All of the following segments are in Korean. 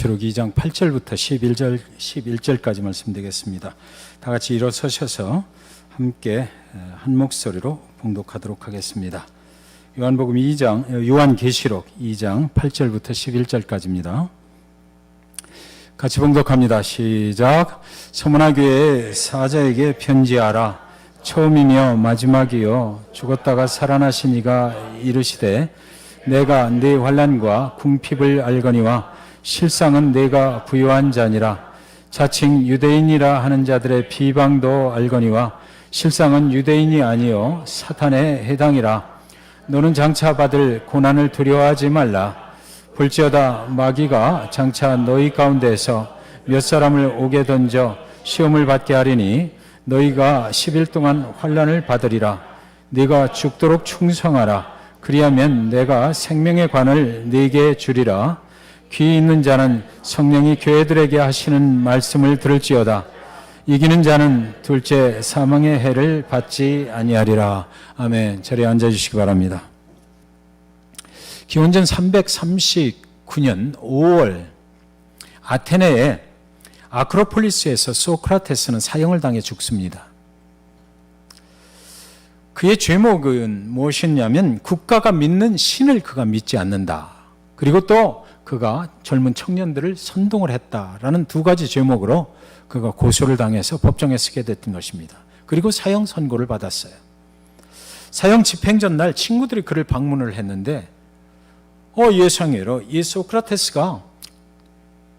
계시록 2장 8절부터 11절까지 말씀드리겠습니다. 다 같이 일어서셔서 함께 한 목소리로 봉독하도록 하겠습니다. 요한계시록 2장 8절부터 11절까지입니다. 같이 봉독합니다. 시작. 서문화 교회의 사자에게 편지하라. 처음이며 마지막이요 죽었다가 살아나신 이가 이르시되 내가 네 환난과 궁핍을 알거니와 실상은 내가 부요한 자니라. 자칭 유대인이라 하는 자들의 비방도 알거니와 실상은 유대인이 아니요 사탄에 해당이라. 너는 장차 받을 고난을 두려워하지 말라. 볼지어다 마귀가 장차 너희 가운데에서 몇 사람을 옥에 던져 시험을 받게 하리니 너희가 10일 동안 환난을 받으리라. 네가 죽도록 충성하라. 그리하면 내가 생명의 관을 네게 주리라. 귀 있는 자는 성령이 교회들에게 하시는 말씀을 들을지어다. 이기는 자는 둘째 사망의 해를 받지 아니하리라. 아멘. 자리에 앉아주시기 바랍니다. 기원전 339년 5월 아테네의 아크로폴리스에서 소크라테스는 사형을 당해 죽습니다. 그의 죄목은 무엇이냐면 국가가 믿는 신을 그가 믿지 않는다. 그리고 또 그가 젊은 청년들을 선동을 했다라는 두 가지 죄목으로 그가 고소를 당해서 법정에 서게 됐던 것입니다. 그리고 사형 선고를 받았어요. 사형 집행전 날 친구들이 그를 방문을 했는데 예상외로 이 소크라테스가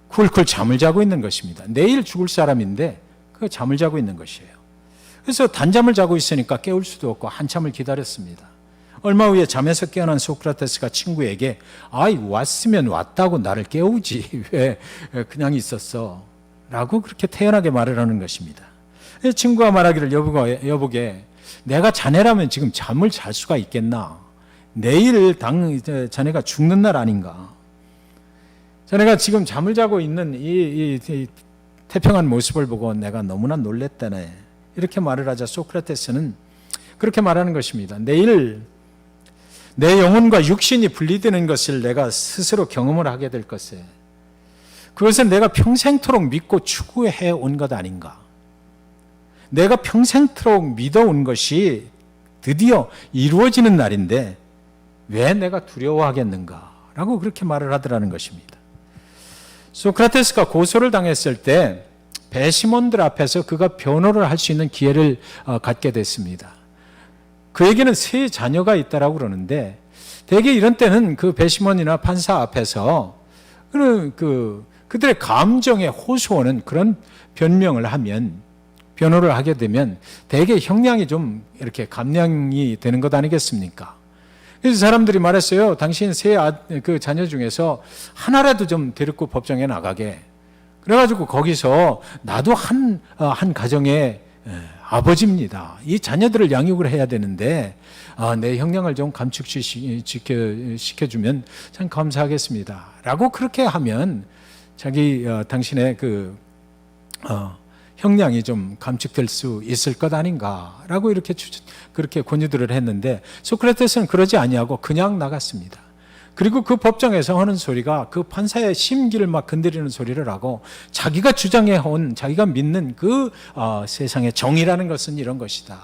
쿨쿨 잠을 자고 있는 것입니다. 내일 죽을 사람인데 그 잠을 자고 있는 것이에요. 그래서 단잠을 자고 있으니까 깨울 수도 없고 한참을 기다렸습니다. 얼마 후에 잠에서 깨어난 소크라테스가 친구에게 왔으면 왔다고 나를 깨우지 왜 그냥 있었어? 라고 그렇게 태연하게 말을 하는 것입니다. 친구가 말하기를 여보게 내가 자네라면 지금 잠을 잘 수가 있겠나? 내일 자네가 죽는 날 아닌가? 자네가 지금 잠을 자고 있는 이 태평한 모습을 보고 내가 너무나 놀랬다네. 이렇게 말을 하자 소크라테스는 그렇게 말하는 것입니다. 내일 내 영혼과 육신이 분리되는 것을 내가 스스로 경험을 하게 될 것에 그것은 내가 평생토록 믿고 추구해 온 것 아닌가. 내가 평생토록 믿어온 것이 드디어 이루어지는 날인데 왜 내가 두려워하겠는가 라고 그렇게 말을 하더라는 것입니다. 소크라테스가 고소를 당했을 때 배심원들 앞에서 그가 변호를 할 수 있는 기회를 갖게 됐습니다. 그에게는 세 자녀가 있다라고 그러는데 대개 이런 때는 그 배심원이나 판사 앞에서 그들의 감정에 호소하는 그런 변명을 하면 변호를 하게 되면 대개 형량이 좀 이렇게 감량이 되는 것 아니겠습니까? 그래서 사람들이 말했어요. 당신 세 자녀 중에서 하나라도 좀 데리고 법정에 나가게. 그래가지고 거기서 나도 한 가정의 아버지입니다. 이 자녀들을 양육을 해야 되는데 내 형량을 좀 감축시켜주면 참 감사하겠습니다. 라고 그렇게 하면 당신의 형량이 좀 감축될 수 있을 것 아닌가라고 그렇게 권유들을 했는데 소크라테스는 그러지 아니하고 그냥 나갔습니다. 그리고 그 법정에서 하는 소리가 그 판사의 심기를 막 건드리는 소리를 하고 자기가 주장해온 자기가 믿는 세상의 정의라는 것은 이런 것이다.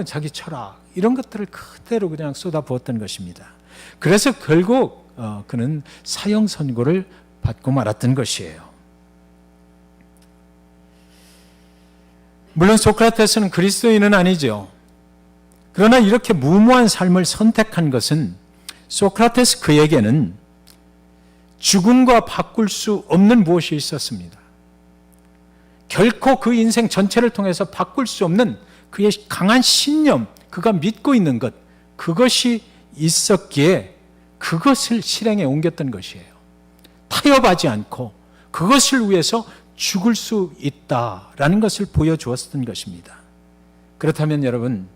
자기 철학 이런 것들을 그대로 그냥 쏟아부었던 것입니다. 그래서 결국 그는 사형 선고를 받고 말았던 것이에요. 물론 소크라테스는 그리스도인은 아니죠. 그러나 이렇게 무모한 삶을 선택한 것은 소크라테스 그에게는 죽음과 바꿀 수 없는 무엇이 있었습니다. 결코 그 인생 전체를 통해서 바꿀 수 없는 그의 강한 신념, 그가 믿고 있는 것, 그것이 있었기에 그것을 실행에 옮겼던 것이에요. 타협하지 않고 그것을 위해서 죽을 수 있다라는 것을 보여주었던 것입니다. 그렇다면 여러분,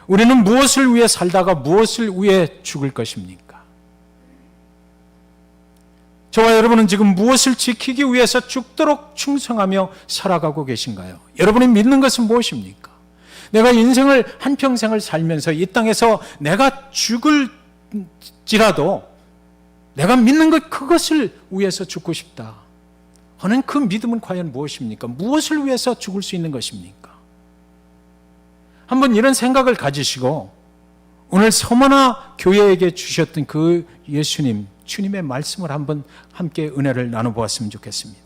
우리는 무엇을 위해 살다가 무엇을 위해 죽을 것입니까? 저와 여러분은 지금 무엇을 지키기 위해서 죽도록 충성하며 살아가고 계신가요? 여러분이 믿는 것은 무엇입니까? 내가 인생을 한평생을 살면서 이 땅에서 내가 죽을지라도 내가 믿는 것 그것을 위해서 죽고 싶다 하는 그 믿음은 과연 무엇입니까? 무엇을 위해서 죽을 수 있는 것입니까? 한번 이런 생각을 가지시고 오늘 서머나 교회에게 주셨던 그 예수님, 주님의 말씀을 한번 함께 은혜를 나눠보았으면 좋겠습니다.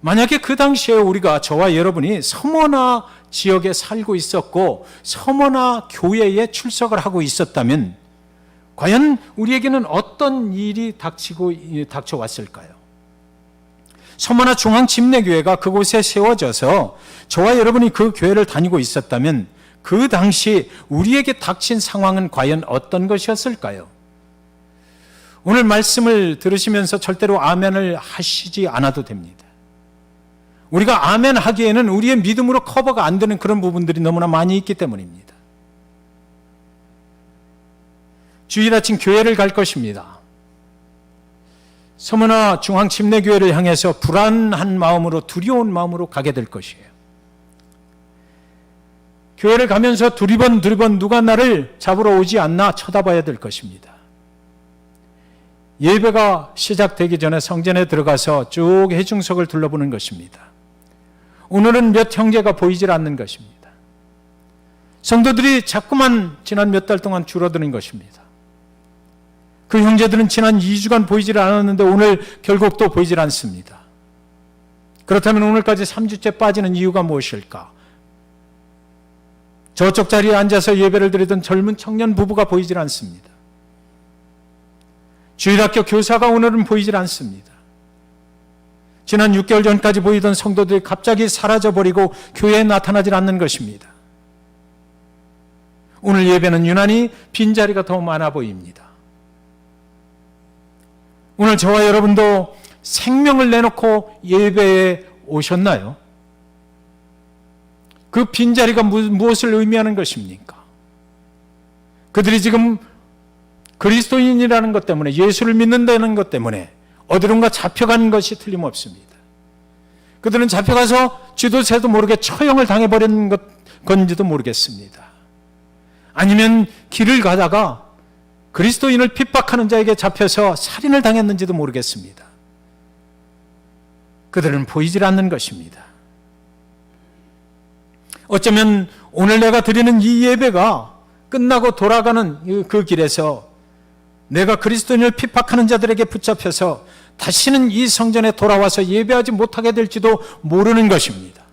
만약에 그 당시에 우리가, 저와 여러분이 서머나 지역에 살고 있었고 서머나 교회에 출석을 하고 있었다면 과연 우리에게는 어떤 일이 닥쳐왔을까요? 서머나 중앙침례교회가 그곳에 세워져서 저와 여러분이 그 교회를 다니고 있었다면 그 당시 우리에게 닥친 상황은 과연 어떤 것이었을까요? 오늘 말씀을 들으시면서 절대로 아멘을 하시지 않아도 됩니다. 우리가 아멘 하기에는 우리의 믿음으로 커버가 안 되는 그런 부분들이 너무나 많이 있기 때문입니다. 주일 아침 교회를 갈 것입니다. 서머나 중앙침례교회를 향해서 불안한 마음으로, 두려운 마음으로 가게 될 것이에요. 교회를 가면서 두리번 누가 나를 잡으러 오지 않나 쳐다봐야 될 것입니다. 예배가 시작되기 전에 성전에 들어가서 쭉 회중석을 둘러보는 것입니다. 오늘은 몇 형제가 보이질 않는 것입니다. 성도들이 자꾸만 지난 몇 달 동안 줄어드는 것입니다. 그 형제들은 지난 2주간 보이질 않았는데 오늘 결국 또 보이질 않습니다. 그렇다면 오늘까지 3주째 빠지는 이유가 무엇일까? 저쪽 자리에 앉아서 예배를 드리던 젊은 청년 부부가 보이질 않습니다. 주일학교 교사가 오늘은 보이질 않습니다. 지난 6개월 전까지 보이던 성도들이 갑자기 사라져버리고 교회에 나타나질 않는 것입니다. 오늘 예배는 유난히 빈자리가 더 많아 보입니다. 오늘 저와 여러분도 생명을 내놓고 예배에 오셨나요? 그 빈자리가 무엇을 의미하는 것입니까? 그들이 지금 그리스도인이라는 것 때문에, 예수를 믿는다는 것 때문에 어디론가 잡혀간 것이 틀림없습니다. 그들은 잡혀가서 쥐도새도 모르게 처형을 당해버린 건지도 모르겠습니다. 아니면 길을 가다가 그리스도인을 핍박하는 자에게 잡혀서 살인을 당했는지도 모르겠습니다. 그들은 보이질 않는 것입니다. 어쩌면 오늘 내가 드리는 이 예배가 끝나고 돌아가는 그 길에서 내가 그리스도인을 핍박하는 자들에게 붙잡혀서 다시는 이 성전에 돌아와서 예배하지 못하게 될지도 모르는 것입니다.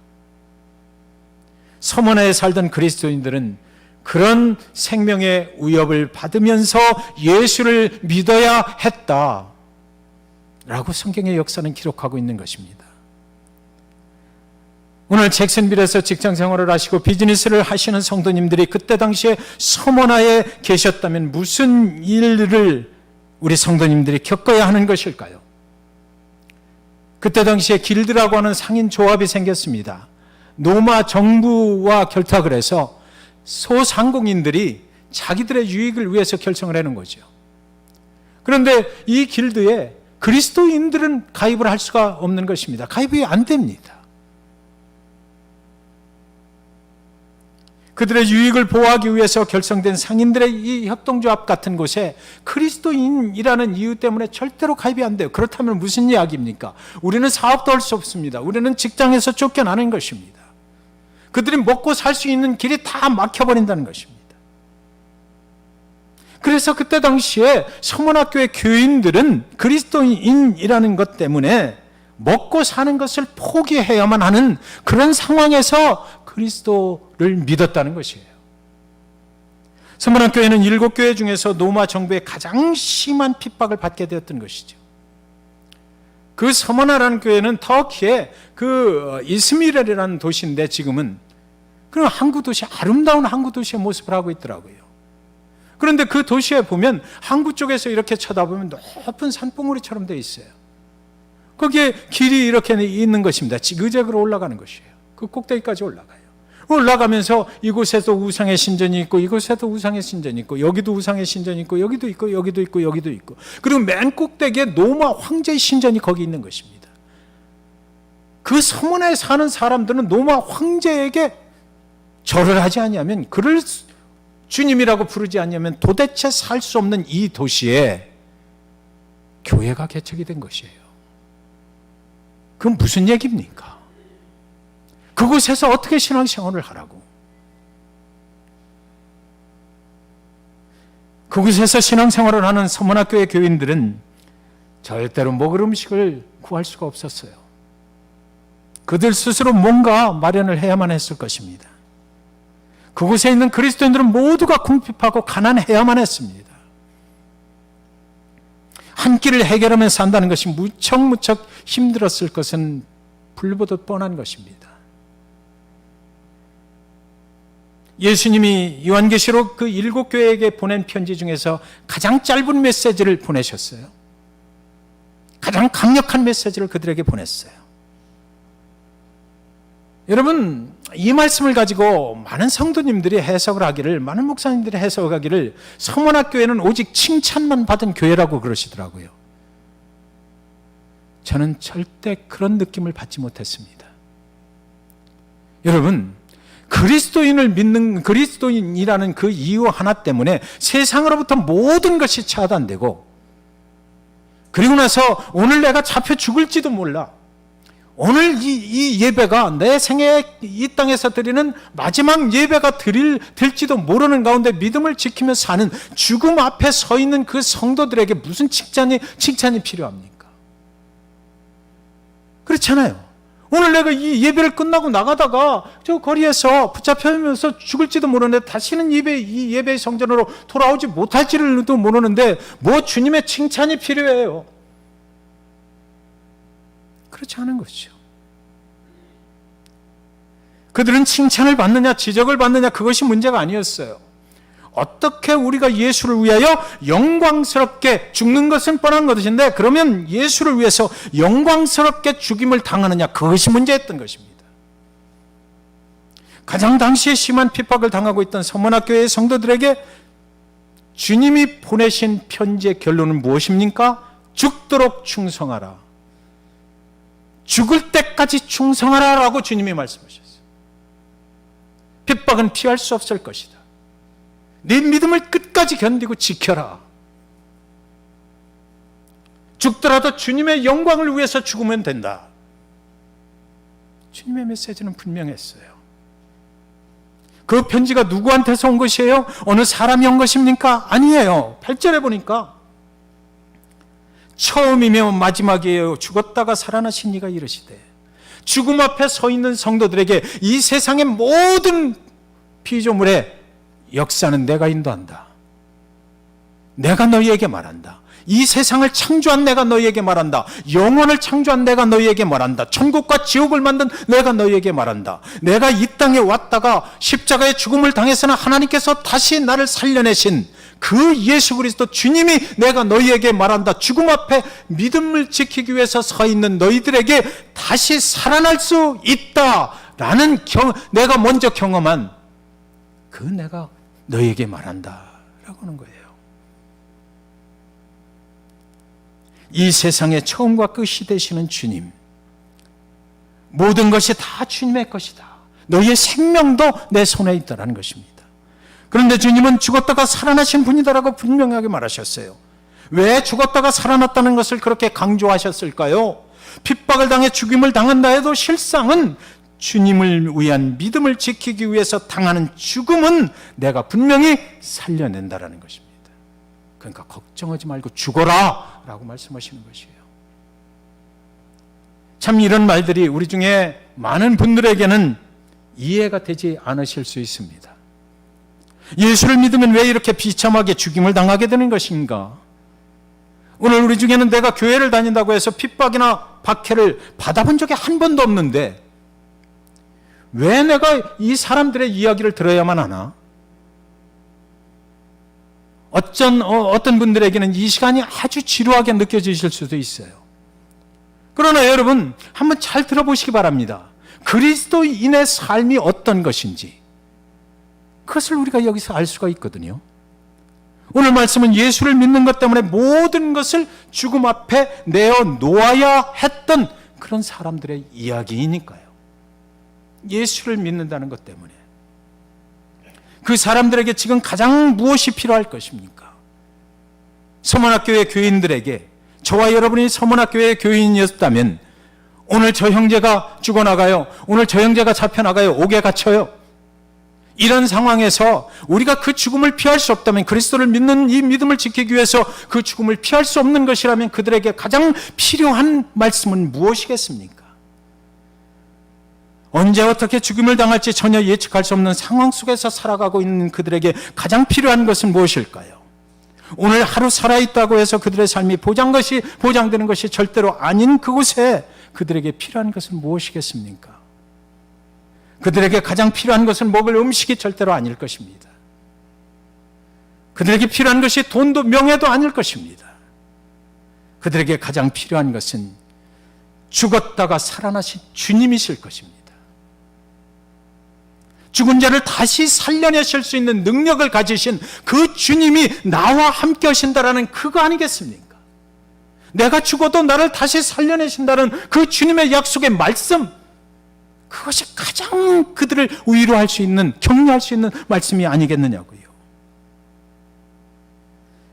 서머나에 살던 그리스도인들은 그런 생명의 위협을 받으면서 예수를 믿어야 했다라고 성경의 역사는 기록하고 있는 것입니다. 오늘 잭슨빌에서 직장 생활을 하시고 비즈니스를 하시는 성도님들이 그때 당시에 서머나에 계셨다면 무슨 일을 우리 성도님들이 겪어야 하는 것일까요? 그때 당시에 길드라고 하는 상인 조합이 생겼습니다. 로마 정부와 결탁을 해서 소상공인들이 자기들의 유익을 위해서 결성을 하는 거죠. 그런데 이 길드에 그리스도인들은 가입을 할 수가 없는 것입니다. 가입이 안 됩니다. 그들의 유익을 보호하기 위해서 결성된 상인들의 이 협동조합 같은 곳에 그리스도인이라는 이유 때문에 절대로 가입이 안 돼요. 그렇다면 무슨 이야기입니까? 우리는 사업도 할 수 없습니다. 우리는 직장에서 쫓겨나는 것입니다. 그들이 먹고 살 수 있는 길이 다 막혀버린다는 것입니다. 그래서 그때 당시에 서문학교의 교인들은 그리스도인이라는 것 때문에 먹고 사는 것을 포기해야만 하는 그런 상황에서 그리스도를 믿었다는 것이에요. 서문학교회는 7교회 중에서 로마 정부의 가장 심한 핍박을 받게 되었던 것이죠. 그 서머나라는 교회는 터키의 그 이스미엘이라는 도시인데 지금은 그런 항구 도시, 아름다운 항구 도시의 모습을 하고 있더라고요. 그런데 그 도시에 보면 항구 쪽에서 이렇게 쳐다보면 높은 산봉우리처럼 되어 있어요. 거기에 길이 이렇게 있는 것입니다. 지그재그로 올라가는 것이에요. 그 꼭대기까지 올라가요. 올라가면서 이곳에도 우상의 신전이 있고 이곳에도 우상의 신전이 있고 여기도 우상의 신전이 있고 여기도 있고 여기도 있고 여기도 있고 그리고 맨 꼭대기에 로마 황제의 신전이 거기 있는 것입니다. 그 서문에 사는 사람들은 로마 황제에게 절을 하지 않으면, 그를 주님이라고 부르지 않으면 도대체 살 수 없는 이 도시에 교회가 개척이 된 것이에요. 그건 무슨 얘기입니까? 그곳에서 어떻게 신앙생활을 하라고? 그곳에서 신앙생활을 하는 서문학교의 교인들은 절대로 먹을 음식을 구할 수가 없었어요. 그들 스스로 뭔가 마련을 해야만 했을 것입니다. 그곳에 있는 그리스도인들은 모두가 궁핍하고 가난해야만 했습니다. 한 끼를 해결하며 산다는 것이 무척 힘들었을 것은 불보듯 뻔한 것입니다. 예수님이 요한계시록 그 7교회에게 보낸 편지 중에서 가장 짧은 메시지를 보내셨어요. 가장 강력한 메시지를 그들에게 보냈어요. 여러분, 이 말씀을 가지고 많은 성도님들이 해석을 하기를, 많은 목사님들이 해석을 하기를 서문학교회는 오직 칭찬만 받은 교회라고 그러시더라고요. 저는 절대 그런 느낌을 받지 못했습니다. 여러분, 그리스도인을 믿는, 그리스도인이라는 그 이유 하나 때문에 세상으로부터 모든 것이 차단되고, 그리고 나서 오늘 내가 잡혀 죽을지도 몰라. 오늘 이 예배가 내 생에 이 땅에서 드리는 마지막 예배가 될지도 모르는 가운데 믿음을 지키며 사는 죽음 앞에 서 있는 그 성도들에게 무슨 칭찬이 필요합니까? 그렇잖아요. 오늘 내가 이 예배를 끝나고 나가다가 저 거리에서 붙잡혀면서 죽을지도 모르는데 다시는 이 예배의 성전으로 돌아오지 못할지도 모르는데 뭐 주님의 칭찬이 필요해요. 그렇지 않은 것이죠. 그들은 칭찬을 받느냐 지적을 받느냐 그것이 문제가 아니었어요. 어떻게 우리가 예수를 위하여 영광스럽게 죽는 것은 뻔한 것인데 그러면 예수를 위해서 영광스럽게 죽임을 당하느냐 그것이 문제였던 것입니다. 가장 당시에 심한 핍박을 당하고 있던 서문학교의 성도들에게 주님이 보내신 편지의 결론은 무엇입니까? 죽도록 충성하라. 죽을 때까지 충성하라 라고 주님이 말씀하셨어요. 핍박은 피할 수 없을 것이다. 네 믿음을 끝까지 견디고 지켜라. 죽더라도 주님의 영광을 위해서 죽으면 된다. 주님의 메시지는 분명했어요. 그 편지가 누구한테서 온 것이에요? 어느 사람이 온 것입니까? 아니에요. 8절에 보니까 처음이며 마지막이에요. 죽었다가 살아나신 이가 이르시되 죽음 앞에 서 있는 성도들에게 이 세상의 모든 피조물의 역사는 내가 인도한다. 내가 너희에게 말한다. 이 세상을 창조한 내가 너희에게 말한다. 영혼을 창조한 내가 너희에게 말한다. 천국과 지옥을 만든 내가 너희에게 말한다. 내가 이 땅에 왔다가 십자가의 죽음을 당해서는 하나님께서 다시 나를 살려내신 그 예수 그리스도 주님이 내가 너희에게 말한다. 죽음 앞에 믿음을 지키기 위해서 서 있는 너희들에게 다시 살아날 수 있다라는 내가 먼저 경험한 그 내가 너희에게 말한다 라고 하는 거예요. 이 세상의 처음과 끝이 되시는 주님, 모든 것이 다 주님의 것이다. 너희의 생명도 내 손에 있다라는 것입니다. 그런데 주님은 죽었다가 살아나신 분이다라고 분명하게 말하셨어요. 왜 죽었다가 살아났다는 것을 그렇게 강조하셨을까요? 핍박을 당해 죽임을 당한다 해도 실상은 주님을 위한 믿음을 지키기 위해서 당하는 죽음은 내가 분명히 살려낸다라는 것입니다. 그러니까 걱정하지 말고 죽어라 라고 말씀하시는 것이에요. 참 이런 말들이 우리 중에 많은 분들에게는 이해가 되지 않으실 수 있습니다. 예수를 믿으면 왜 이렇게 비참하게 죽임을 당하게 되는 것인가? 오늘 우리 중에는 내가 교회를 다닌다고 해서 핍박이나 박해를 받아본 적이 한 번도 없는데 왜 내가 이 사람들의 이야기를 들어야만 하나? 어떤 분들에게는 이 시간이 아주 지루하게 느껴지실 수도 있어요. 그러나 여러분 한번 잘 들어보시기 바랍니다. 그리스도인의 삶이 어떤 것인지 그것을 우리가 여기서 알 수가 있거든요. 오늘 말씀은 예수를 믿는 것 때문에 모든 것을 죽음 앞에 내어놓아야 했던 그런 사람들의 이야기이니까요. 예수를 믿는다는 것 때문에 그 사람들에게 지금 가장 무엇이 필요할 것입니까? 서문학교의 교인들에게 저와 여러분이 서문학교의 교인이었다면 오늘 저 형제가 죽어나가요. 오늘 저 형제가 잡혀나가요. 옥에 갇혀요. 이런 상황에서 우리가 그 죽음을 피할 수 없다면, 그리스도를 믿는 이 믿음을 지키기 위해서 그 죽음을 피할 수 없는 것이라면 그들에게 가장 필요한 말씀은 무엇이겠습니까? 언제 어떻게 죽임을 당할지 전혀 예측할 수 없는 상황 속에서 살아가고 있는 그들에게 가장 필요한 것은 무엇일까요? 오늘 하루 살아있다고 해서 그들의 삶이 보장되는 것이 절대로 아닌 그곳에 그들에게 필요한 것은 무엇이겠습니까? 그들에게 가장 필요한 것은 먹을 음식이 절대로 아닐 것입니다. 그들에게 필요한 것이 돈도 명예도 아닐 것입니다. 그들에게 가장 필요한 것은 죽었다가 살아나신 주님이실 것입니다. 죽은 자를 다시 살려내실 수 있는 능력을 가지신 그 주님이 나와 함께 하신다라는 그거 아니겠습니까? 내가 죽어도 나를 다시 살려내신다는 그 주님의 약속의 말씀, 그것이 가장 그들을 위로할 수 있는, 격려할 수 있는 말씀이 아니겠느냐고요.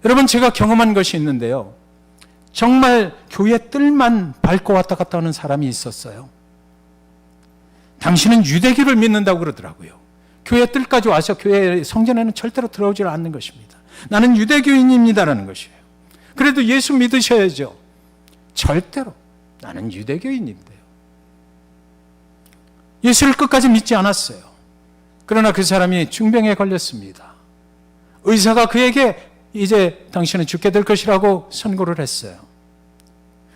여러분, 제가 경험한 것이 있는데요. 정말 교회 뜰만 밟고 왔다 갔다 하는 사람이 있었어요. 당신은 유대교를 믿는다고 그러더라고요. 교회 뜰까지 와서 교회 성전에는 절대로 들어오지 않는 것입니다. 나는 유대교인입니다라는 것이에요. 그래도 예수 믿으셔야죠. 절대로 나는 유대교인인데요. 예수를 끝까지 믿지 않았어요. 그러나 그 사람이 중병에 걸렸습니다. 의사가 그에게 이제 당신은 죽게 될 것이라고 선고를 했어요.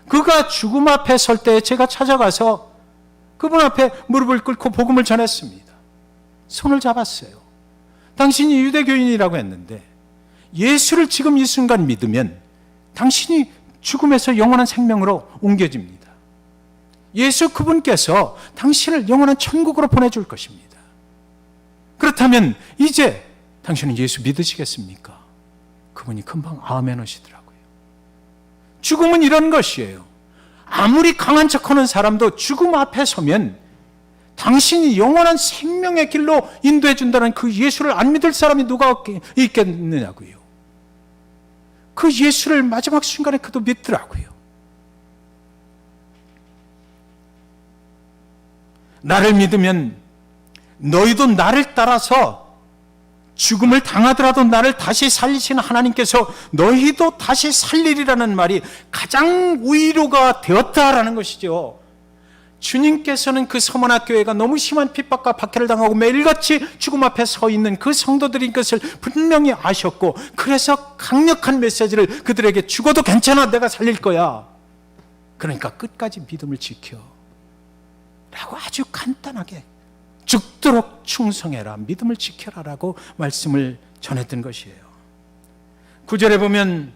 그가 죽음 앞에 설 때 제가 찾아가서 그분 앞에 무릎을 꿇고 복음을 전했습니다. 손을 잡았어요. 당신이 유대교인이라고 했는데 예수를 지금 이 순간 믿으면 당신이 죽음에서 영원한 생명으로 옮겨집니다. 예수 그분께서 당신을 영원한 천국으로 보내줄 것입니다. 그렇다면 이제 당신은 예수 믿으시겠습니까? 그분이 금방 아멘 하시더라고요. 죽음은 이런 것이에요. 아무리 강한 척하는 사람도 죽음 앞에 서면 당신이 영원한 생명의 길로 인도해 준다는 그 예수를 안 믿을 사람이 누가 있겠느냐고요. 그 예수를 마지막 순간에 그도 믿더라고요. 나를 믿으면 너희도 나를 따라서 죽음을 당하더라도 나를 다시 살리시는 하나님께서 너희도 다시 살리리라는 말이 가장 위로가 되었다라는 것이죠. 주님께서는 그 서문학교회가 너무 심한 핍박과 박해를 당하고 매일같이 죽음 앞에 서 있는 그 성도들인 것을 분명히 아셨고, 그래서 강력한 메시지를 그들에게 죽어도 괜찮아, 내가 살릴 거야, 그러니까 끝까지 믿음을 지켜 라고 아주 간단하게 죽도록 충성해라, 믿음을 지켜라 라고 말씀을 전했던 것이에요. 9절에 보면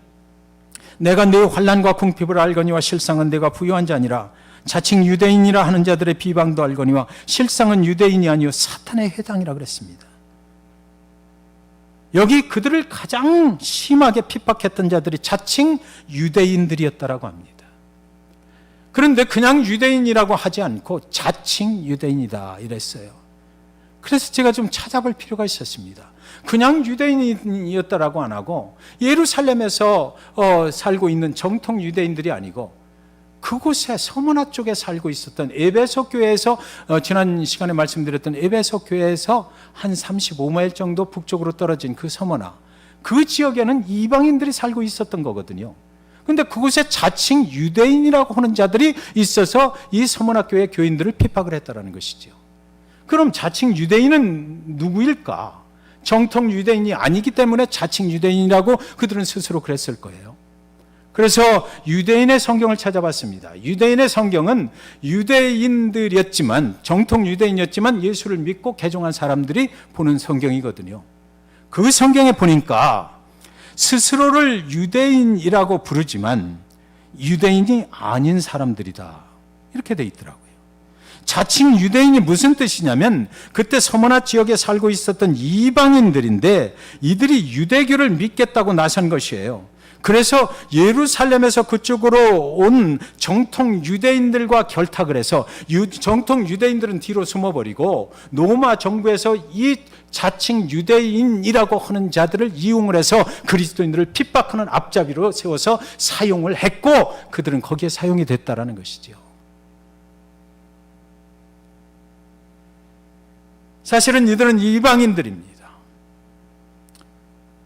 내가 네 환난과 궁핍을 알거니와 실상은 내가 부유한 자니라. 자칭 유대인이라 하는 자들의 비방도 알거니와 실상은 유대인이 아니요 사탄의 회당이라 그랬습니다. 여기 그들을 가장 심하게 핍박했던 자들이 자칭 유대인들이었다라고 합니다. 그런데 그냥 유대인이라고 하지 않고 자칭 유대인이다 이랬어요. 그래서 제가 좀 찾아볼 필요가 있었습니다. 그냥 유대인이었다라고 안 하고 예루살렘에서 살고 있는 정통 유대인들이 아니고 그곳에 서문화 쪽에 살고 있었던 에베소 교회에서 지난 시간에 말씀드렸던 에베소 교회에서 한 35마일 정도 북쪽으로 떨어진 그 서문화, 그 지역에는 이방인들이 살고 있었던 거거든요. 그런데 그곳에 자칭 유대인이라고 하는 자들이 있어서 이 서문화 교회 교인들을 핍박을 했다는 것이죠. 그럼 자칭 유대인은 누구일까? 정통 유대인이 아니기 때문에 자칭 유대인이라고 그들은 스스로 그랬을 거예요. 그래서 유대인의 성경을 찾아봤습니다. 유대인의 성경은 유대인들이었지만, 정통 유대인이었지만 예수를 믿고 개종한 사람들이 보는 성경이거든요. 그 성경에 보니까 스스로를 유대인이라고 부르지만 유대인이 아닌 사람들이다 이렇게 돼 있더라고요. 자칭 유대인이 무슨 뜻이냐면 그때 서문화 지역에 살고 있었던 이방인들인데 이들이 유대교를 믿겠다고 나선 것이에요. 그래서 예루살렘에서 그쪽으로 온 정통 유대인들과 결탁을 해서 정통 유대인들은 뒤로 숨어버리고 로마 정부에서 이 자칭 유대인이라고 하는 자들을 이용을 해서 그리스도인들을 핍박하는 앞잡이로 세워서 사용을 했고 그들은 거기에 사용이 됐다라는 것이죠. 사실은 이들은 이방인들입니다.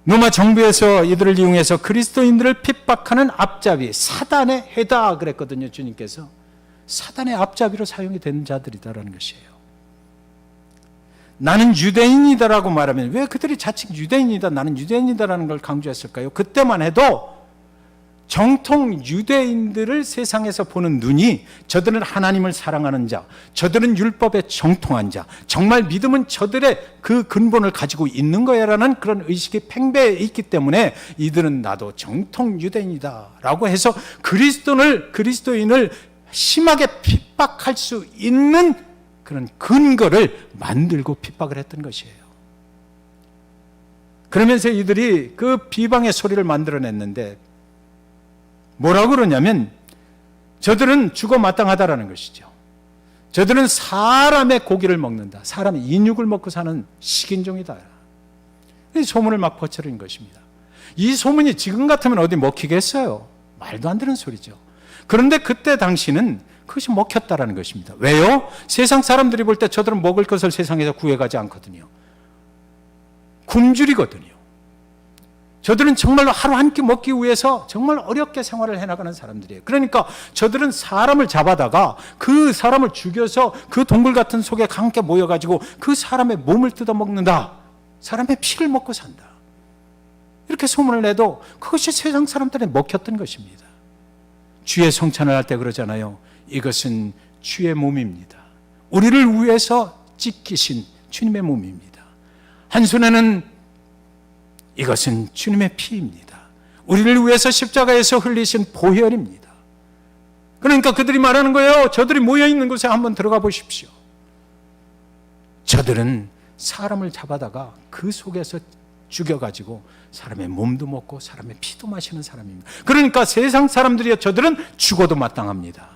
로마 정부에서 이들을 이용해서 그리스도인들을 핍박하는 앞잡이, 사단의 해다 그랬거든요. 주님께서 사단의 앞잡이로 사용이 된 자들이다라는 것이에요. 나는 유대인이다라고 말하면 왜 그들이 자칭 유대인이다, 나는 유대인이다라는 걸 강조했을까요? 그때만 해도 정통 유대인들을 세상에서 보는 눈이 저들은 하나님을 사랑하는 자, 저들은 율법에 정통한 자, 정말 믿음은 저들의 그 근본을 가지고 있는 거야라는 그런 의식이 팽배해 있기 때문에 이들은 나도 정통 유대인이다라고 해서 그리스도인을 심하게 핍박할 수 있는 그런 근거를 만들고 핍박을 했던 것이에요. 그러면서 이들이 그 비방의 소리를 만들어냈는데 뭐라고 그러냐면 저들은 죽어 마땅하다라는 것이죠. 저들은 사람의 고기를 먹는다. 사람의 인육을 먹고 사는 식인종이다. 이 소문을 막 퍼뜨린 것입니다. 이 소문이 지금 같으면 어디 먹히겠어요? 말도 안 되는 소리죠. 그런데 그때 당시는 그것이 먹혔다라는 것입니다. 왜요? 세상 사람들이 볼 때 저들은 먹을 것을 세상에서 구해가지 않거든요. 굶주리거든요. 저들은 정말로 하루 한 끼 먹기 위해서 정말 어렵게 생활을 해나가는 사람들이에요. 그러니까 저들은 사람을 잡아다가 그 사람을 죽여서 그 동굴 같은 속에 함께 모여가지고 그 사람의 몸을 뜯어먹는다. 사람의 피를 먹고 산다. 이렇게 소문을 내도 그것이 세상 사람들에 먹혔던 것입니다. 주의 성찬을 할 때 그러잖아요. 이것은 주의 몸입니다. 우리를 위해서 찢기신 주님의 몸입니다. 한 손에는 이것은 주님의 피입니다. 우리를 위해서 십자가에서 흘리신 보혈입니다. 그러니까 그들이 말하는 거예요. 저들이 모여있는 곳에 한번 들어가 보십시오. 저들은 사람을 잡아다가 그 속에서 죽여가지고 사람의 몸도 먹고 사람의 피도 마시는 사람입니다. 그러니까 세상 사람들이요, 저들은 죽어도 마땅합니다.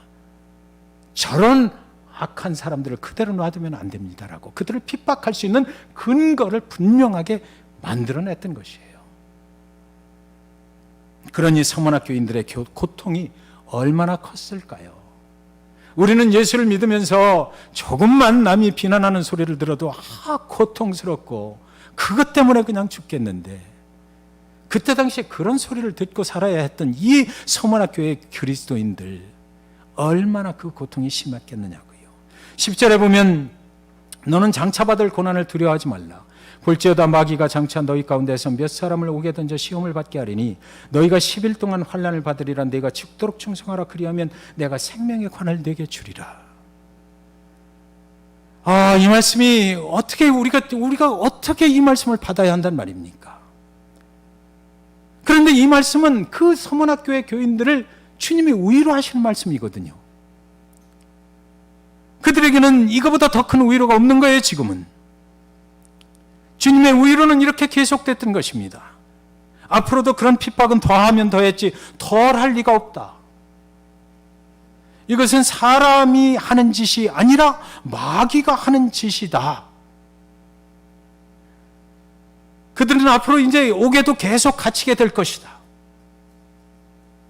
저런 악한 사람들을 그대로 놔두면 안 됩니다라고 그들을 핍박할 수 있는 근거를 분명하게 만들어냈던 것이에요. 그러니 서문학교인들의 고통이 얼마나 컸을까요? 우리는 예수를 믿으면서 조금만 남이 비난하는 소리를 들어도 고통스럽고 그것 때문에 그냥 죽겠는데 그때 당시에 그런 소리를 듣고 살아야 했던 이 서문학교의 그리스도인들 얼마나 그 고통이 심했겠느냐고요. 10절에 보면 너는 장차받을 고난을 두려워하지 말라. 볼지어다 마귀가 장차 너희 가운데서 몇 사람을 오게 던져 시험을 받게 하리니 너희가 10일 동안 환난을 받으리라. 내가 죽도록 충성하라. 그리하면 내가 생명의 관을 내게 주리라. 이 말씀이 어떻게 우리가 어떻게 이 말씀을 받아야 한단 말입니까? 그런데 이 말씀은 그 서문학교의 교인들을 주님이 위로하시는 말씀이거든요. 그들에게는 이거보다 더 큰 위로가 없는 거예요. 지금은 주님의 위로는 이렇게 계속됐던 것입니다. 앞으로도 그런 핍박은 더하면 더했지 덜 할 리가 없다. 이것은 사람이 하는 짓이 아니라 마귀가 하는 짓이다. 그들은 앞으로 이제 옥에도 계속 갇히게 될 것이다.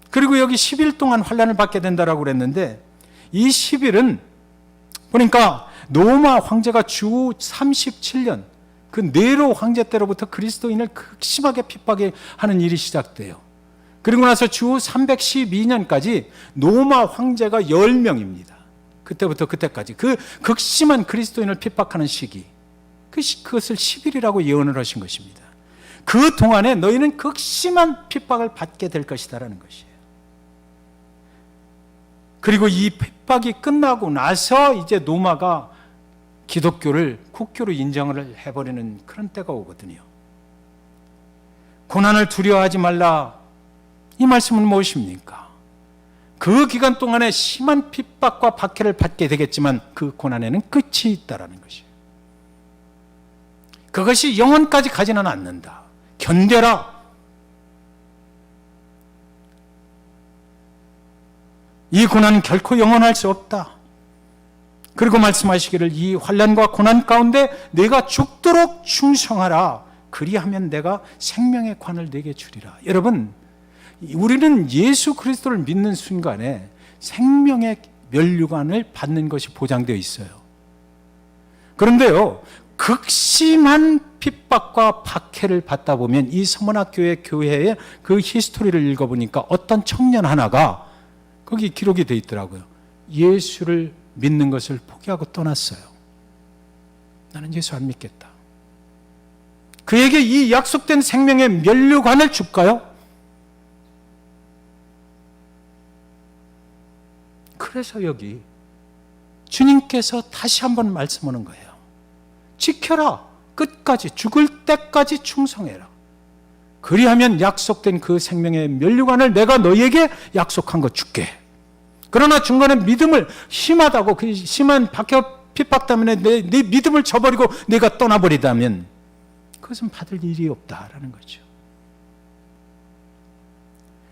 그리고 여기 10일 동안 환난을 받게 된다라고 그랬는데 이 10일은 그러니까 로마 황제가 주 37년 그 네로 황제 때로부터 그리스도인을 극심하게 핍박하는 일이 시작돼요. 그리고 나서 주 312년까지 로마 황제가 10명입니다. 그때부터 그때까지 그 극심한 그리스도인을 핍박하는 시기, 그것을 10일이라고 예언을 하신 것입니다. 그 동안에 너희는 극심한 핍박을 받게 될 것이다라는 것이에요. 그리고 이 핍박이 끝나고 나서 이제 로마가 기독교를 국교로 인정을 해버리는 그런 때가 오거든요. 고난을 두려워하지 말라. 이 말씀은 무엇입니까? 그 기간 동안에 심한 핍박과 박해를 받게 되겠지만 그 고난에는 끝이 있다라는 것이에요. 그것이 영원까지 가지는 않는다. 견뎌라. 이 고난은 결코 영원할 수 없다. 그리고 말씀하시기를 이 환난과 고난 가운데 내가 죽도록 충성하라. 그리하면 내가 생명의 관을 내게 주리라. 여러분, 우리는 예수 그리스도를 믿는 순간에 생명의 면류관을 받는 것이 보장되어 있어요. 그런데요, 극심한 핍박과 박해를 받다 보면 이 서문학교회 교회의 그 히스토리를 읽어보니까 어떤 청년 하나가 거기 기록이 되어 있더라고요. 예수를 믿는 것을 포기하고 떠났어요. 나는 예수 안 믿겠다. 그에게 이 약속된 생명의 면류관을 줄까요? 그래서 여기 주님께서 다시 한번 말씀하는 거예요. 지켜라. 끝까지 죽을 때까지 충성해라. 그리하면 약속된 그 생명의 면류관을 내가 너희에게 약속한 거 줄게. 그러나 중간에 믿음을 심하다고 그 심한 박해 핍박 때문에 내 믿음을 저버리고 내가 떠나버리다면 그것은 받을 일이 없다라는 거죠.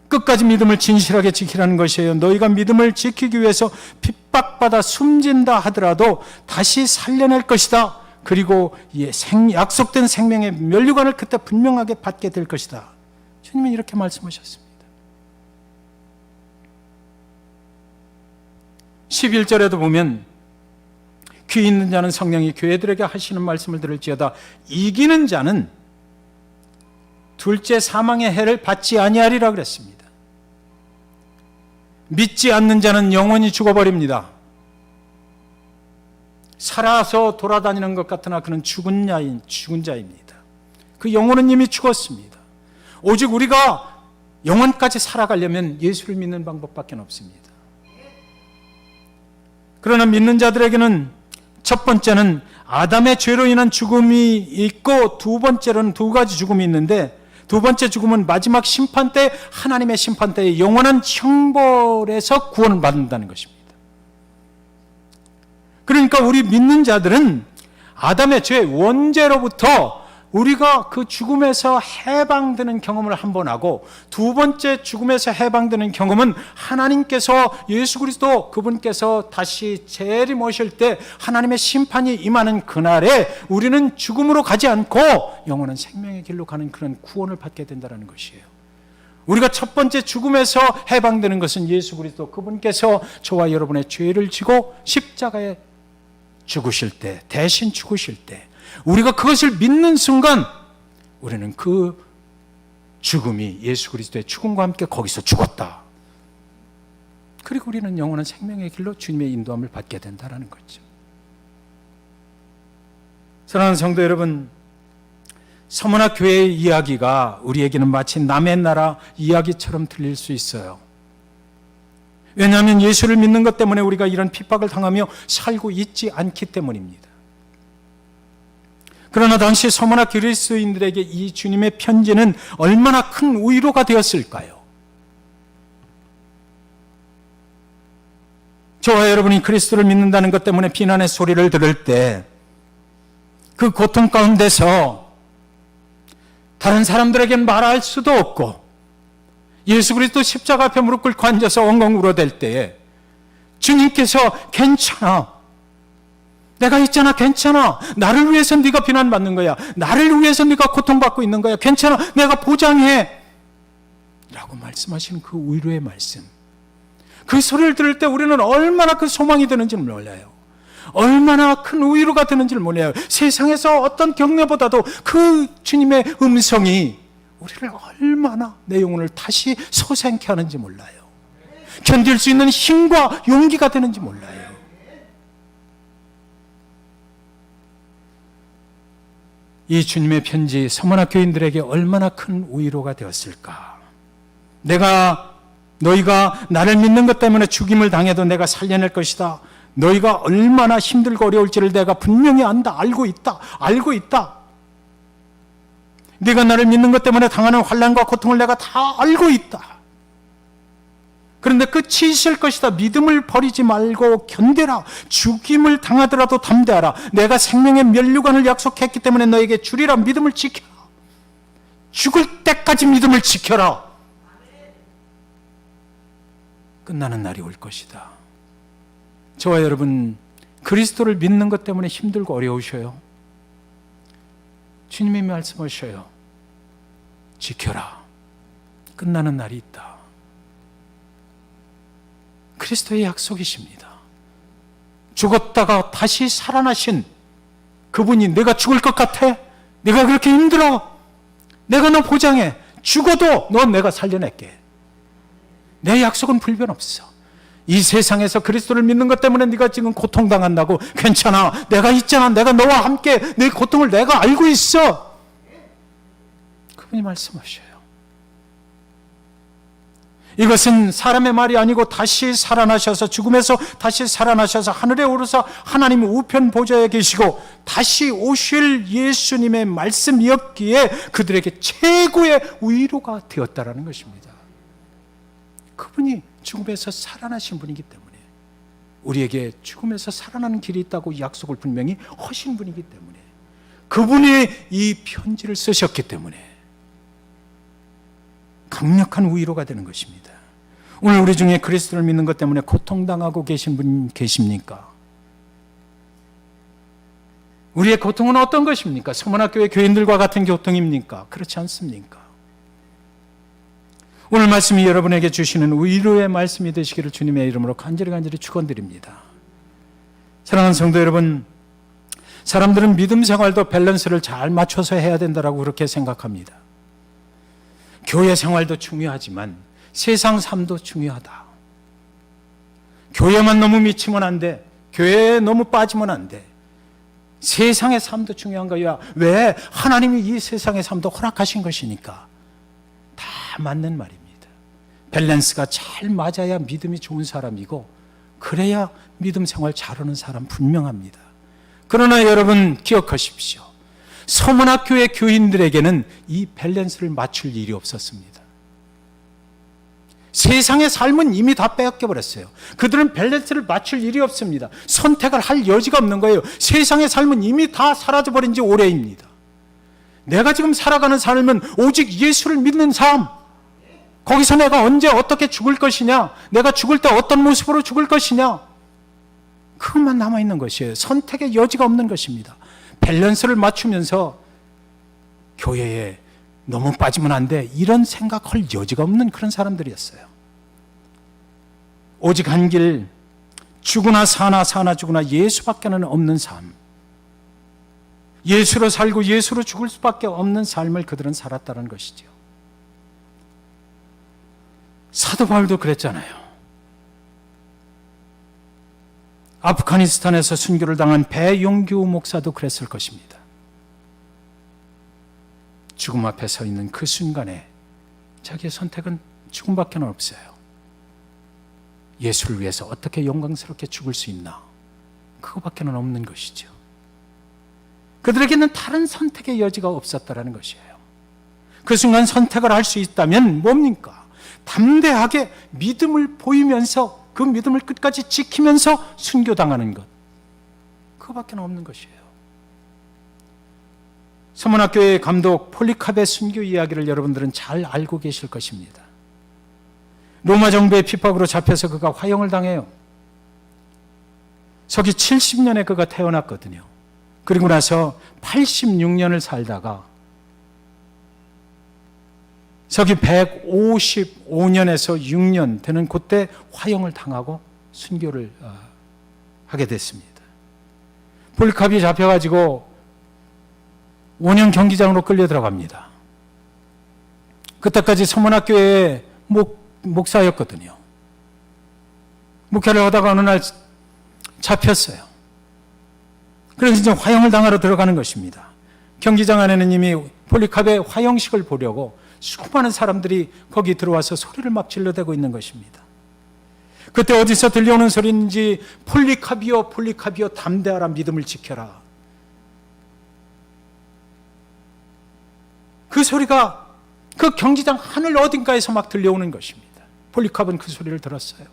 끝까지 믿음을 진실하게 지키라는 것이에요. 너희가 믿음을 지키기 위해서 핍박받아 숨진다 하더라도 다시 살려낼 것이다. 그리고 약속된 생명의 면류관을 그때 분명하게 받게 될 것이다. 주님은 이렇게 말씀하셨습니다. 11절에도 보면 귀 있는 자는 성령이 교회들에게 하시는 말씀을 들을지어다. 이기는 자는 둘째 사망의 해를 받지 아니하리라 그랬습니다. 믿지 않는 자는 영원히 죽어버립니다. 살아서 돌아다니는 것 같으나 그는 죽은 자입니다. 그 영혼은 이미 죽었습니다. 오직 우리가 영원까지 살아가려면 예수를 믿는 방법밖에 없습니다. 그러나 믿는 자들에게는 첫 번째는 아담의 죄로 인한 죽음이 있고 두 번째로는 두 가지 죽음이 있는데 두 번째 죽음은 마지막 심판 때 하나님의 심판 때의 영원한 형벌에서 구원을 받는다는 것입니다. 그러니까 우리 믿는 자들은 아담의 죄 원죄로부터 우리가 그 죽음에서 해방되는 경험을 한 번 하고 두 번째 죽음에서 해방되는 경험은 하나님께서 예수 그리스도 그분께서 다시 재림오실 때 하나님의 심판이 임하는 그날에 우리는 죽음으로 가지 않고 영원한 생명의 길로 가는 그런 구원을 받게 된다는 것이에요. 우리가 첫 번째 죽음에서 해방되는 것은 예수 그리스도 그분께서 저와 여러분의 죄를 지고 십자가에 죽으실 때, 대신 죽으실 때 우리가 그것을 믿는 순간 우리는 그 죽음이 예수 그리스도의 죽음과 함께 거기서 죽었다. 그리고 우리는 영원한 생명의 길로 주님의 인도함을 받게 된다는 거죠. 사랑하는 성도 여러분, 서문학 교회의 이야기가 우리에게는 마치 남의 나라 이야기처럼 들릴 수 있어요. 왜냐하면 예수를 믿는 것 때문에 우리가 이런 핍박을 당하며 살고 있지 않기 때문입니다. 그러나 당시 서문학 그리스도인들에게 이 주님의 편지는 얼마나 큰 위로가 되었을까요? 저와 여러분이 그리스도를 믿는다는 것 때문에 비난의 소리를 들을 때 그 고통 가운데서 다른 사람들에겐 말할 수도 없고 예수 그리스도 십자가 앞에 무릎 꿇고 앉아서 엉엉 울어댈 때에 주님께서 괜찮아, 내가 있잖아, 괜찮아, 나를 위해서 네가 비난받는 거야, 나를 위해서 네가 고통받고 있는 거야, 괜찮아, 내가 보장해 라고 말씀하시는 그 위로의 말씀, 그 소리를 들을 때 우리는 얼마나 그 소망이 되는지 몰라요. 얼마나 큰 위로가 되는지를 몰라요. 세상에서 어떤 격려보다도 그 주님의 음성이 우리를 얼마나 내 영혼을 다시 소생케 하는지 몰라요. 견딜 수 있는 힘과 용기가 되는지 몰라요. 이 주님의 편지 서문학 교인들에게 얼마나 큰 위로가 되었을까. 너희가 나를 믿는 것 때문에 죽임을 당해도 내가 살려낼 것이다. 너희가 얼마나 힘들고 어려울지를 내가 분명히 안다. 알고 있다. 네가 나를 믿는 것 때문에 당하는 환난과 고통을 내가 다 알고 있다. 그런데 끝이 있을 것이다. 믿음을 버리지 말고 견뎌라. 죽임을 당하더라도 담대하라. 내가 생명의 면류관을 약속했기 때문에 너에게 주리라. 믿음을 지켜라. 죽을 때까지 믿음을 지켜라. 끝나는 날이 올 것이다. 저와 여러분, 그리스도를 믿는 것 때문에 힘들고 어려우셔요. 주님이 말씀하셔요. 지켜라. 끝나는 날이 있다. 그리스도의 약속이십니다. 죽었다가 다시 살아나신 그분이 내가 죽을 것 같아? 내가 그렇게 힘들어? 내가 너 보장해. 죽어도 너 내가 살려낼게. 내 약속은 불변 없어. 이 세상에서 그리스도를 믿는 것 때문에 네가 지금 고통당한다고. 괜찮아. 내가 있잖아. 내가 너와 함께 네 고통을 내가 알고 있어. 그분이 말씀하셔요. 이것은 사람의 말이 아니고 다시 살아나셔서, 죽음에서 다시 살아나셔서 하늘에 오르사 하나님 우편 보좌에 계시고 다시 오실 예수님의 말씀이었기에 그들에게 최고의 위로가 되었다라는 것입니다. 그분이 죽음에서 살아나신 분이기 때문에, 우리에게 죽음에서 살아나는 길이 있다고 약속을 분명히 하신 분이기 때문에, 그분이 이 편지를 쓰셨기 때문에 강력한 위로가 되는 것입니다. 오늘 우리 중에 그리스도를 믿는 것 때문에 고통당하고 계신 분 계십니까? 우리의 고통은 어떤 것입니까? 서문학교의 교인들과 같은 고통입니까? 그렇지 않습니까? 오늘 말씀이 여러분에게 주시는 위로의 말씀이 되시기를 주님의 이름으로 간절히 축원드립니다. 사랑하는 성도 여러분, 사람들은 믿음 생활도 밸런스를 잘 맞춰서 해야 된다고 그렇게 생각합니다. 교회 생활도 중요하지만 세상 삶도 중요하다. 교회만 너무 미치면 안 돼. 교회에 너무 빠지면 안 돼. 세상의 삶도 중요한 거야. 왜? 하나님이 이 세상의 삶도 허락하신 것이니까. 다 맞는 말입니다. 밸런스가 잘 맞아야 믿음이 좋은 사람이고, 그래야 믿음 생활 잘하는 사람 분명합니다. 그러나 여러분 기억하십시오. 서문학교의 교인들에게는 이 밸런스를 맞출 일이 없었습니다. 세상의 삶은 이미 다 빼앗겨버렸어요. 그들은 밸런스를 맞출 일이 없습니다. 선택을 할 여지가 없는 거예요. 세상의 삶은 이미 다 사라져버린 지 오래입니다. 내가 지금 살아가는 삶은 오직 예수를 믿는 삶, 거기서 내가 언제 어떻게 죽을 것이냐, 내가 죽을 때 어떤 모습으로 죽을 것이냐, 그것만 남아있는 것이에요. 선택의 여지가 없는 것입니다. 밸런스를 맞추면서 교회에 너무 빠지면 안 돼, 이런 생각할 여지가 없는 그런 사람들이었어요. 오직 한 길, 죽으나 사나 사나 죽으나 예수밖에는 없는 삶, 예수로 살고 예수로 죽을 수밖에 없는 삶을 그들은 살았다는 것이죠. 사도 바울도 그랬잖아요. 아프가니스탄에서 순교를 당한 배용규 목사도 그랬을 것입니다. 죽음 앞에 서 있는 그 순간에 자기의 선택은 죽음밖에 없어요. 예수를 위해서 어떻게 영광스럽게 죽을 수 있나, 그거밖에 없는 것이죠. 그들에게는 다른 선택의 여지가 없었다는 것이에요. 그 순간 선택을 할 수 있다면 뭡니까? 담대하게 믿음을 보이면서 그 믿음을 끝까지 지키면서 순교당하는 것, 그거밖에 없는 것이에요. 서문학교의 감독 폴리캅의 순교 이야기를 여러분들은 잘 알고 계실 것입니다. 로마 정부의 핍박으로 잡혀서 그가 화형을 당해요. 서기 70년에 그가 태어났거든요. 그리고 나서 86년을 살다가 서기 155년에서 6년 되는 그때 화형을 당하고 순교를 하게 됐습니다. 폴리캅이 잡혀가지고 원형 경기장으로 끌려 들어갑니다. 그때까지 서문학교의 목사였거든요. 목회를 하다가 어느 날 잡혔어요. 그래서 이제 화형을 당하러 들어가는 것입니다. 경기장 안에는 이미 폴리캅의 화형식을 보려고 수많은 사람들이 거기 들어와서 소리를 막 질러대고 있는 것입니다. 그때 어디서 들려오는 소리인지, 폴리캅이여 폴리캅이여 담대하라, 믿음을 지켜라. 그 소리가 그 경기장 하늘 어딘가에서 막 들려오는 것입니다. 폴리캅은 그 소리를 들었어요.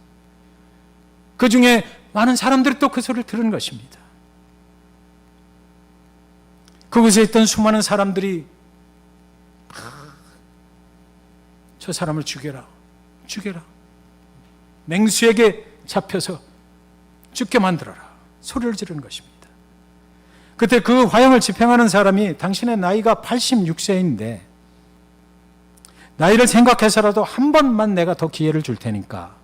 그 중에 많은 사람들이 또 그 소리를 들은 것입니다. 그곳에 있던 수많은 사람들이 저 사람을 죽여라, 죽여라. 맹수에게 잡혀서 죽게 만들어라. 소리를 지르는 것입니다. 그때 그 화형을 집행하는 사람이 당신의 나이가 86세인데 나이를 생각해서라도 한 번만 내가 더 기회를 줄 테니까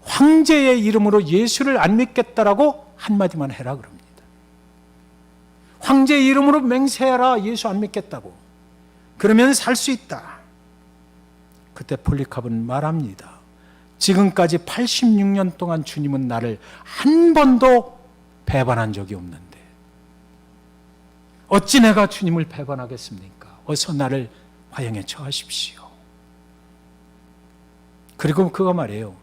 황제의 이름으로 예수를 안 믿겠다라고 한마디만 해라 그럽니다. 황제의 이름으로 맹세해라. 예수 안 믿겠다고. 그러면 살 수 있다. 그때 폴리캅은 말합니다. 지금까지 86년 동안 주님은 나를 한 번도 배반한 적이 없는데 어찌 내가 주님을 배반하겠습니까? 어서 나를 화형에 처하십시오. 그리고 그가 말해요.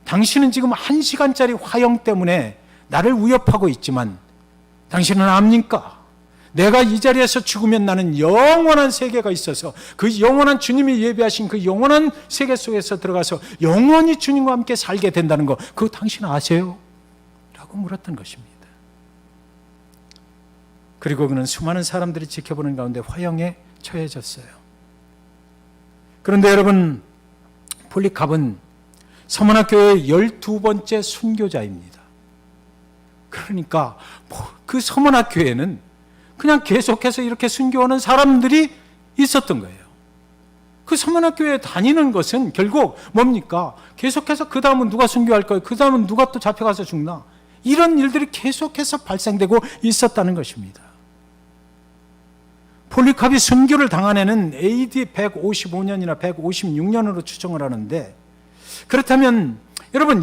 당신은 지금 1시간짜리 화형 때문에 나를 위협하고 있지만 당신은 압니까? 내가 이 자리에서 죽으면 나는 영원한 세계가 있어서 그 영원한 주님이 예비하신 그 영원한 세계 속에서 들어가서 영원히 주님과 함께 살게 된다는 거 그거 당신 아세요? 라고 물었던 것입니다. 그리고 그는 수많은 사람들이 지켜보는 가운데 화형에 처해졌어요. 그런데 여러분, 폴리캅은 서문학교의 12번째 순교자입니다. 그러니까 그 서문학교에는 그냥 계속해서 이렇게 순교하는 사람들이 있었던 거예요. 그 서문학교에 다니는 것은 결국 뭡니까? 계속해서 그 다음은 누가 순교할 거예요? 그 다음은 누가 또 잡혀가서 죽나? 이런 일들이 계속해서 발생되고 있었다는 것입니다. 폴리캅이 순교를 당한 해는 AD 155년이나 156년으로 추정을 하는데 그렇다면 여러분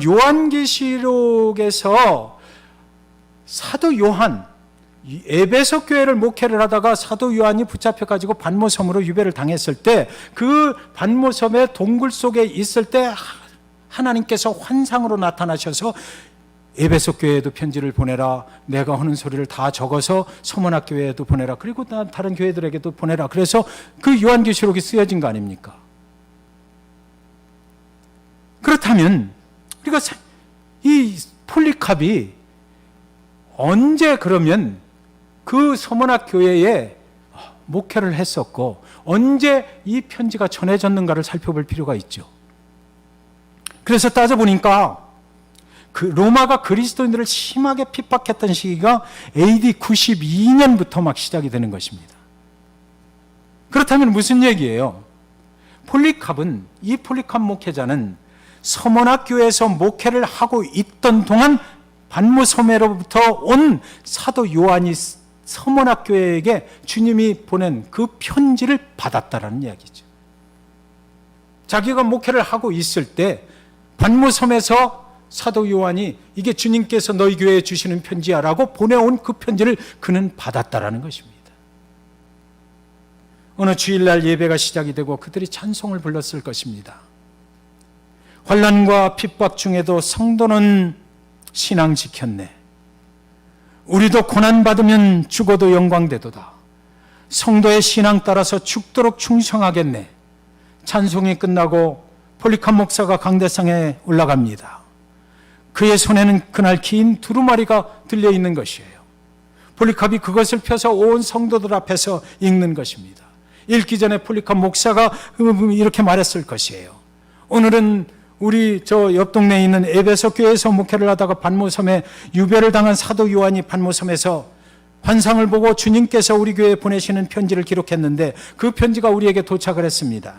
요한계시록에서 사도 요한 에베소 교회를 목회를 하다가 사도 요한이 붙잡혀가지고 반모섬으로 유배를 당했을 때 그 반모섬의 동굴 속에 있을 때 하나님께서 환상으로 나타나셔서 에베소 교회에도 편지를 보내라. 내가 하는 소리를 다 적어서 서문학 교회에도 보내라. 그리고 다른 교회들에게도 보내라. 그래서 그 요한계시록이 쓰여진 거 아닙니까? 그렇다면 우리가 이 폴리캅이 언제 그러면 그 서문학 교회에 목회를 했었고 언제 이 편지가 전해졌는가를 살펴볼 필요가 있죠. 그래서 따져보니까 그 로마가 그리스도인들을 심하게 핍박했던 시기가 AD 92년부터 막 시작이 되는 것입니다. 그렇다면 무슨 얘기예요? 폴리캅은 이 폴리캅 목회자는 서문학 교회에서 목회를 하고 있던 동안 반모섬에로부터 온 사도 요한이 서문학 교회에게 주님이 보낸 그 편지를 받았다라는 이야기죠. 자기가 목회를 하고 있을 때 반모섬에서 사도 요한이 이게 주님께서 너희 교회에 주시는 편지야 라고 보내온 그 편지를 그는 받았다라는 것입니다. 어느 주일날 예배가 시작이 되고 그들이 찬송을 불렀을 것입니다. 환난과 핍박 중에도 성도는 신앙 지켰네. 우리도 고난받으면 죽어도 영광되도다. 성도의 신앙 따라서 죽도록 충성하겠네. 찬송이 끝나고 폴리캅 목사가 강대상에 올라갑니다. 그의 손에는 그날 긴 두루마리가 들려있는 것이에요. 폴리캅이 그것을 펴서 온 성도들 앞에서 읽는 것입니다. 읽기 전에 폴리캅 목사가 이렇게 말했을 것이에요. 오늘은 우리 저 옆 동네에 있는 에베소 교회에서 목회를 하다가 반모섬에 유배를 당한 사도 요한이 반모섬에서 환상을 보고 주님께서 우리 교회에 보내시는 편지를 기록했는데 그 편지가 우리에게 도착을 했습니다.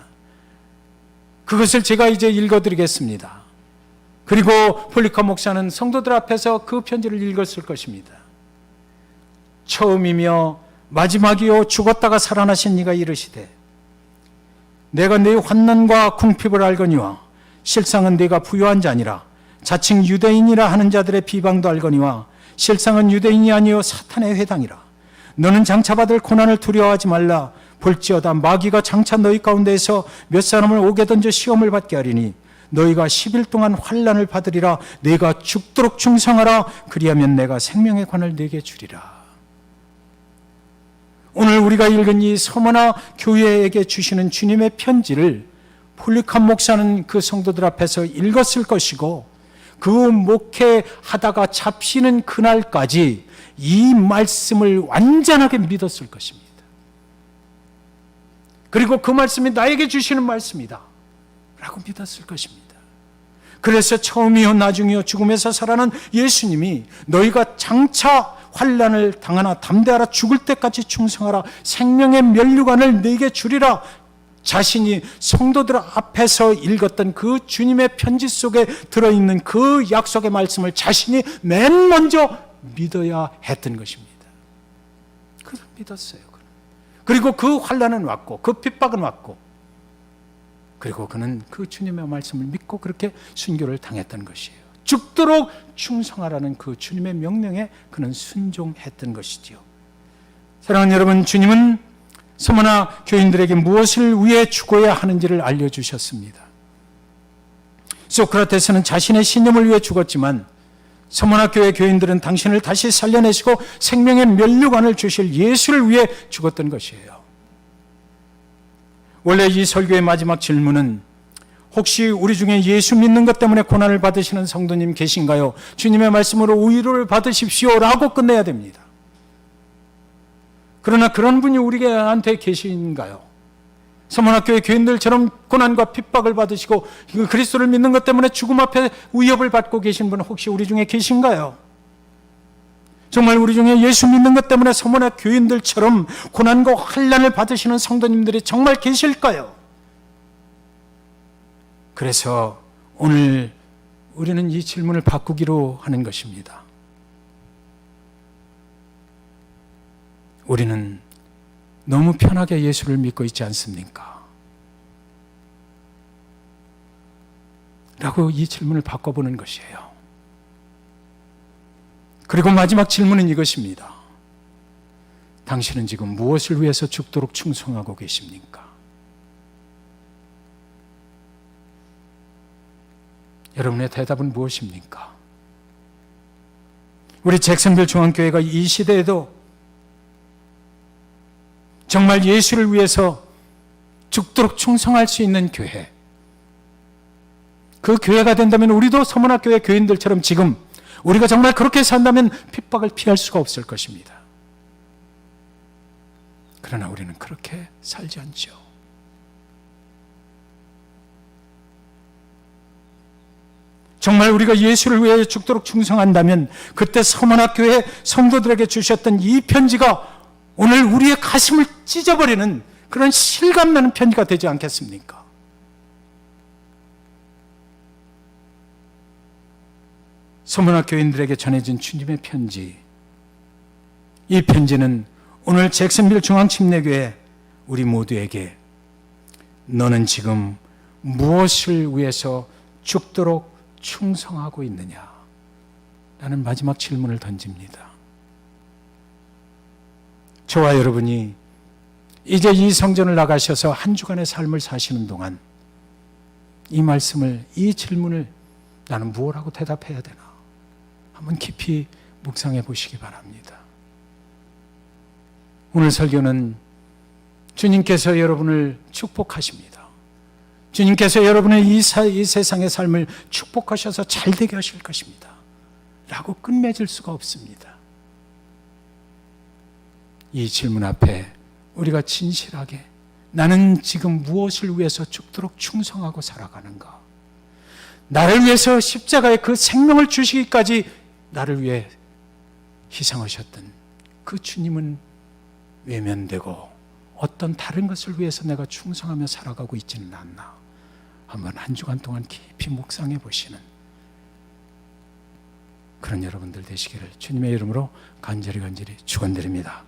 그것을 제가 이제 읽어드리겠습니다. 그리고 폴리캅 목사는 성도들 앞에서 그 편지를 읽었을 것입니다. 처음이며 마지막이요 죽었다가 살아나신 이가 이르시되 내가 네 환난과 궁핍을 알거니와 실상은 네가 부유한 자니라. 자칭 유대인이라 하는 자들의 비방도 알거니와 실상은 유대인이 아니요 사탄의 회당이라. 너는 장차 받을 고난을 두려워하지 말라. 볼지어다 마귀가 장차 너희 가운데에서 몇 사람을 옥에 던져 시험을 받게 하리니 너희가 10일 동안 환난을 받으리라. 네가 죽도록 충성하라. 그리하면 내가 생명의 관을 네게 주리라. 오늘 우리가 읽은 이 서머나 교회에게 주시는 주님의 편지를 폴리캅 목사는 그 성도들 앞에서 읽었을 것이고 그 목회하다가 잡히는 그날까지 이 말씀을 완전하게 믿었을 것입니다. 그리고 그 말씀이 나에게 주시는 말씀이다 라고 믿었을 것입니다. 그래서 처음이요 나중이요 죽음에서 살아난 예수님이 너희가 장차 환난을 당하나 담대하라, 죽을 때까지 충성하라, 생명의 면류관을 네게 주리라, 자신이 성도들 앞에서 읽었던 그 주님의 편지 속에 들어있는 그 약속의 말씀을 자신이 맨 먼저 믿어야 했던 것입니다. 그걸 믿었어요. 그리고 그 환난은 왔고 그 핍박은 왔고, 그리고 그는 그 주님의 말씀을 믿고 그렇게 순교를 당했던 것이에요. 죽도록 충성하라는 그 주님의 명령에 그는 순종했던 것이지요. 사랑하는 여러분, 주님은 서머나 교인들에게 무엇을 위해 죽어야 하는지를 알려주셨습니다. 소크라테스는 자신의 신념을 위해 죽었지만 서머나 교회 교인들은 당신을 다시 살려내시고 생명의 면류관을 주실 예수를 위해 죽었던 것이에요. 원래 이 설교의 마지막 질문은 혹시 우리 중에 예수 믿는 것 때문에 고난을 받으시는 성도님 계신가요? 주님의 말씀으로 위로를 받으십시오 라고 끝내야 됩니다. 그러나 그런 분이 우리한테 계신가요? 서문학교의 교인들처럼 고난과 핍박을 받으시고 그리스도를 믿는 것 때문에 죽음 앞에 위협을 받고 계신 분 혹시 우리 중에 계신가요? 정말 우리 중에 예수 믿는 것 때문에 서문학 교인들처럼 고난과 환난을 받으시는 성도님들이 정말 계실까요? 그래서 오늘 우리는 이 질문을 바꾸기로 하는 것입니다. 우리는 너무 편하게 예수를 믿고 있지 않습니까? 라고 이 질문을 바꿔보는 것이에요. 그리고 마지막 질문은 이것입니다. 당신은 지금 무엇을 위해서 죽도록 충성하고 계십니까? 여러분의 대답은 무엇입니까? 우리 잭슨빌 중앙교회가 이 시대에도 정말 예수를 위해서 죽도록 충성할 수 있는 교회, 그 교회가 된다면 우리도 서문학교회 교인들처럼 지금 우리가 정말 그렇게 산다면 핍박을 피할 수가 없을 것입니다. 그러나 우리는 그렇게 살지 않죠. 정말 우리가 예수를 위해 죽도록 충성한다면 그때 서문학교회 성도들에게 주셨던 이 편지가 오늘 우리의 가슴을 찢어버리는 그런 실감나는 편지가 되지 않겠습니까? 서문학 교인들에게 전해진 주님의 편지, 이 편지는 오늘 잭슨빌 중앙침례교회 우리 모두에게 너는 지금 무엇을 위해서 죽도록 충성하고 있느냐? 라는 마지막 질문을 던집니다. 저와 여러분이 이제 이 성전을 나가셔서 한 주간의 삶을 사시는 동안 이 말씀을, 이 질문을 나는 무엇라고 대답해야 되나? 한번 깊이 묵상해 보시기 바랍니다. 오늘 설교는 주님께서 여러분을 축복하십니다. 주님께서 여러분의 이 세상의 삶을 축복하셔서 잘되게 하실 것입니다. 라고 끝맺을 수가 없습니다. 이 질문 앞에 우리가 진실하게 나는 지금 무엇을 위해서 죽도록 충성하고 살아가는가? 나를 위해서 십자가에 그 생명을 주시기까지 나를 위해 희생하셨던 그 주님은 외면되고 어떤 다른 것을 위해서 내가 충성하며 살아가고 있지는 않나? 한번 한 주간 동안 깊이 묵상해 보시는 그런 여러분들 되시기를 주님의 이름으로 간절히 축원드립니다.